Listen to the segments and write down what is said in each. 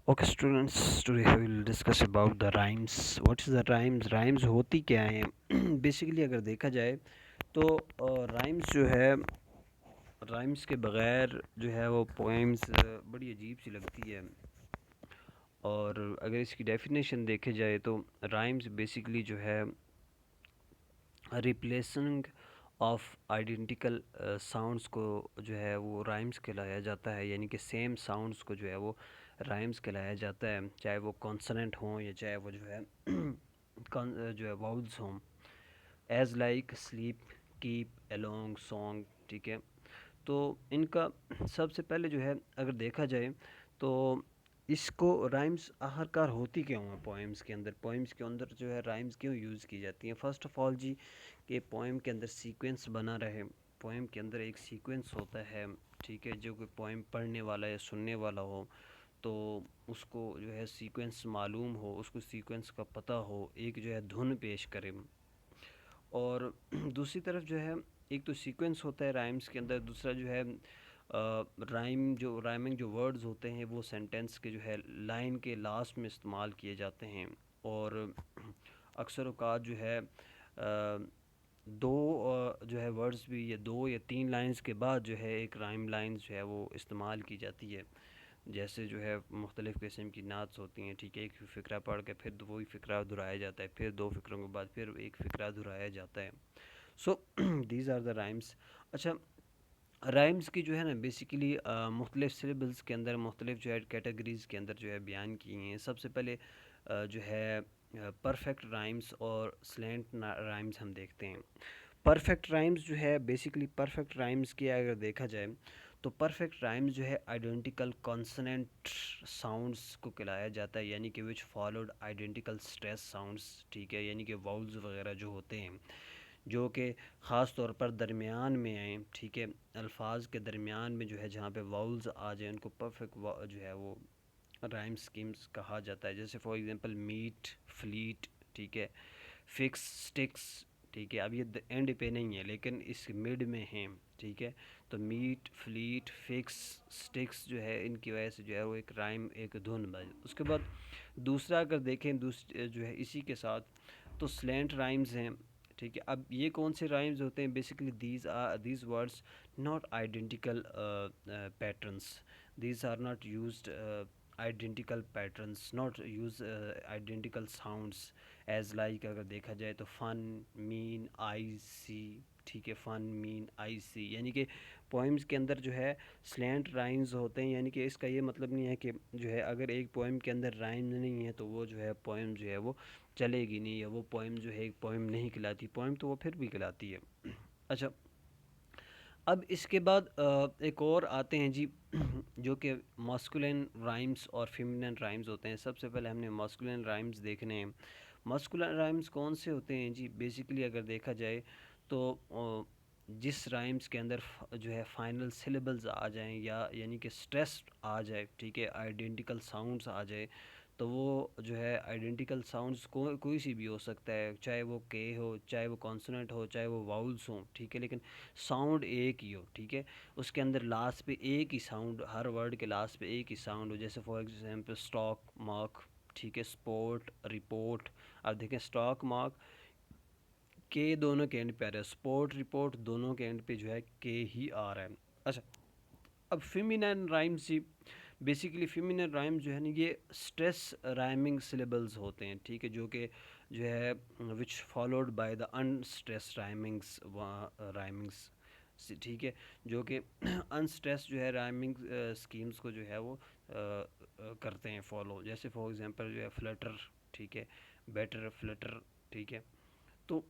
Okay, students, today we will discuss about the rhymes. What is the rhymes? Rhymes होती क्या हैं? Basically अगर देखा जाए तो rhymes जो है, rhymes के बगैर जो है वो poems बड़ी अजीब सी लगती है। और अगर इसकी डेफिनेशन देखे जाए तो rhymes basically जो है रिप्लेसिंग ऑफ आइडेंटिकल साउंड्स को जो है वो राइम्स कहलाया जाता है, यानी कि सेम साउंड्स को जो है वो राइम्स कहलाया जाता है, चाहे वो कॉन्सोनेंट हों या चाहे वो जो है जो है वाउल्स हों। As like sleep, keep, along, song, ठीक है। तो इनका सबसे पहले जो है अगर देखा जाए तो इसको राइम्स आखिरकार होती क्यों हैं पोएम्स के अंदर जो है राइम्स क्यों यूज़ की जाती हैं। फ़र्स्ट ऑफ़ ऑल जी, कि पोएम के अंदर सीक्वेंस बना रहे। पोएम के अंदर एक सीक्वेंस होता है, ठीक है, जो कि पोएम पढ़ने वाला या सुनने वाला हो तो उसको जो है सीक्वेंस मालूम हो, उसको सीक्वेंस का पता हो, एक जो है धुन पेश करे। और दूसरी तरफ जो है एक तो सीक्वेंस होता है राइम्स के अंदर, दूसरा जो है राइमिंग जो वर्ड्स होते हैं वो सेंटेंस के जो है लाइन के लास्ट में इस्तेमाल किए जाते हैं। और अक्सर औक़ात जो है दो जो है वर्ड्स भी, या दो या तीन लाइंस के बाद जो है एक राइम लाइंस जो है वो इस्तेमाल की जाती है। जैसे जो है मुख्तलिफ़ किस्म की नात्स होती हैं, ठीक है, एक फ़िक्रा पढ़ के फिर वही फ़िक्रा दोहराया जाता है, फिर दो फ़िक्रों के बाद फिर एक फ़िक्रा दोहराया जाता है। So these are the rhymes. अच्छा, राइम्स की जो है ना बेसिकली मुख्तलिफ़ सिलेबल्स के अंदर, मुख्तलिफ़ जो है कैटेगरीज़ के अंदर जो है बयान की हैं। सबसे पहले जो है परफेक्ट राइम्स और स्लैंट राइम्स हम देखते हैं। परफेक्ट राइम्स जो है बेसिकली, परफेक्ट राइम्स की अगर देखा जाए तो परफेक्ट राइम्स जो है आइडेंटिकल कॉन्सोनेंट साउंड्स को कहलाया जाता है, यानी कि विच फॉलोड आइडेंटिकल स्ट्रेस साउंड्स, ठीक है, यानी कि वाउल्स वगैरह जो होते हैं जो कि ख़ास तौर पर दरमियान में आएँ, ठीक है, अल्फाज के दरमियान में जो है जहाँ पे वाउल्स आ जाए उनको परफेक्ट जो है वो राइम स्कीम्स कहा जाता है। जैसे फॉर एग्जांपल मीट, फ्लीट, ठीक है, फिक्स, स्टिक्स, ठीक है। अब ये एंड पे नहीं है लेकिन इस मिड में हैं, ठीक है। तो मीट, फ्लीट, फिक्स, स्टिक्स जो है इनकी वजह से जो है वो एक राइम, एक धुन बज। उसके बाद दूसरा अगर देखें जो है इसी के साथ तो स्लैंट राइम्स हैं, ठीक है। अब ये कौन से राइम्स होते हैं? Basically these words not identical patterns, these are not used identical patterns, not use identical sounds, as like अगर देखा जाए तो फन, मीन, आई सी, ठीक है, फन, मीन, आई सी, यानी कि पोइम्स के अंदर जो है स्लैंट राइम्स होते हैं। यानी कि इसका ये मतलब नहीं है कि जो है अगर एक पोइम के अंदर राइम नहीं है तो वो जो है पोइम जो है वो चलेगी नहीं, या वो पोइम जो है एक पोइम नहीं कहलाती। पोइम तो वो फिर भी कहलाती है। अच्छा, अब इसके बाद एक और आते हैं जी जो कि मस्कुलिन राइम्स और फेमिनिन राइम्स होते हैं। सबसे पहले हमने मस्कुलिन राइम्स देखने हैं। मस्कुलिन राइम्स कौन से होते हैं जी? बेसिकली अगर देखा जाए तो जिस राइम्स के अंदर जो है फाइनल सिलेबल्स आ जाएं, या यानी कि स्ट्रेस आ जाए, ठीक है, आइडेंटिकल साउंड्स आ जाए, तो वो जो है आइडेंटिकल साउंड्स कोई सी भी हो सकता है, चाहे वो के हो, चाहे वो कॉन्सोनेंट हो, चाहे वो वाउल्स हों, ठीक है, लेकिन साउंड एक ही हो, ठीक है। उसके अंदर लास्ट पे एक ही साउंड, हर वर्ड के लास्ट पे एक ही साउंड हो। जैसे फॉर एग्जांपल स्टॉक मार्क, ठीक है, स्पोर्ट, रिपोर्ट। अब देखें स्टॉक मार्क के दोनों के एंड पे आ रहा है, स्पोर्ट, रिपोर्ट दोनों के एंड पे जो है के ही आ रहा है। अच्छा, अब फेमिनिन राइम्स जी, बेसिकली फेमिनिन राइम जो है ना ये स्ट्रेस राइमिंग सिलेबल्स होते हैं, ठीक है, जो कि जो है which followed by the unstress rhymings, ठीक है, जो कि अनस्ट्रेस जो है राइमिंग स्कीम्स को जो है वो करते हैं फॉलो। जैसे फॉर एग्जांपल जो है फ्लटर, ठीक है, बेटर, फ्लटर, ठीक है। तो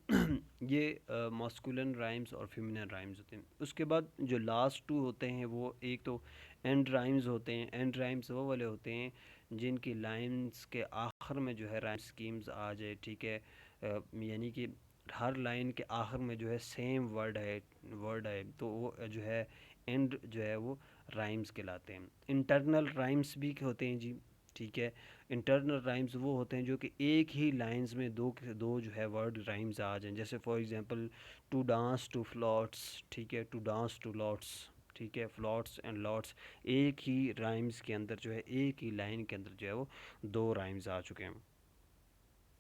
ये मास्कुलिन राइम्स और फेमिनिन राइम्स होते हैं। उसके बाद जो लास्ट टू होते हैं वो एक तो एंड राइम्स होते हैं। एंड राइम्स वो वाले होते हैं जिनकी लाइंस के आखिर में जो है राइम स्कीम्स आ जाए, ठीक है, यानी कि हर लाइन के आखिर में जो है सेम वर्ड है तो वो जो है एंड जो है वो राइम्स कहलाते हैं। इंटरनल राइम्स भी होते हैं जी, ठीक है। इंटरनल राइम्स वो होते हैं जो कि एक ही लाइंस में दो जो है वर्ड राइम्स आ जाएं। जैसे for example to dance to floats, ठीक है, टू डांस टू लॉट्स, ٹھیک ہے، فلاٹس اینڈ لاٹس، ایک ہی رائمز کے اندر جو ہے، ایک ہی لائن کے اندر جو ہے وہ دو رائمز آ چکے ہیں.